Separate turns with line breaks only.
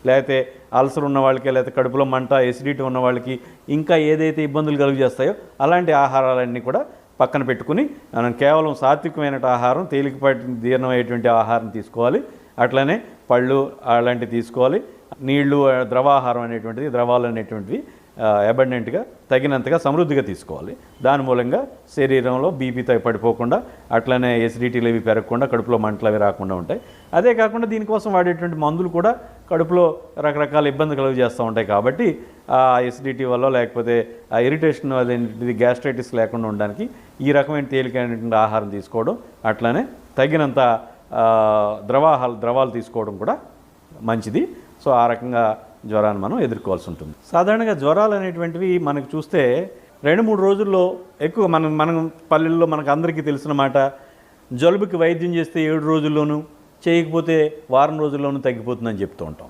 లేకపోతే అల్సర్ ఉన్న వాళ్ళకి, లేకపోతే కడుపులో మంట, ఎసిడిటీ ఉన్న వాళ్ళకి ఇంకా ఏదైతే ఇబ్బందులు కలుగు చేస్తాయో అలాంటి ఆహారాలన్నీ కూడా పక్కన పెట్టుకుని మనం కేవలం సాత్వికమైన ఆహారం, తేలికపాటి జీర్ణమయ్యేటువంటి ఆహారం తీసుకోవాలి. అట్లనే పళ్ళు అలాంటివి తీసుకోవాలి. నీళ్లు, ద్రవాహారం అనేటువంటిది, ద్రవాలు అనేటువంటివి అబండెంట్గా, తగినంతగా, సమృద్ధిగా తీసుకోవాలి. దాని మూలంగా శరీరంలో బీపీతో పడిపోకుండా, అట్లనే ఎసిడిటీలు అవి పెరగకుండా, కడుపులో మంటలు అవి రాకుండా ఉంటాయి. అదే కాకుండా దీనికోసం వాడేటువంటి మందులు కూడా కడుపులో రకరకాల ఇబ్బంది కలుగు చేస్తూ ఉంటాయి. కాబట్టి ఆ ఎసిడిటీ వల్ల, లేకపోతే ఆ ఇరిటేషన్ అనేది, గ్యాస్ట్రైటిస్ లేకుండా ఉండడానికి ఈ రకమైన తేలికైనటువంటి ఆహారం తీసుకోవడం, అట్లనే తగినంత ద్రవాలు తీసుకోవడం కూడా మంచిది. సో ఆ రకంగా జ్వరాన్ని మనం ఎదుర్కోవాల్సి ఉంటుంది. సాధారణంగా జ్వరాలు అనేటువంటివి మనకు చూస్తే 2-3 రోజుల్లో ఎక్కువ మనం పల్లెల్లో మనకు అందరికీ తెలిసిన మాట, జలుబుకి వైద్యం చేస్తే 7 రోజుల్లోనూ, చేయకపోతే వారం రోజుల్లోనూ తగ్గిపోతుందని చెప్తూ ఉంటాం.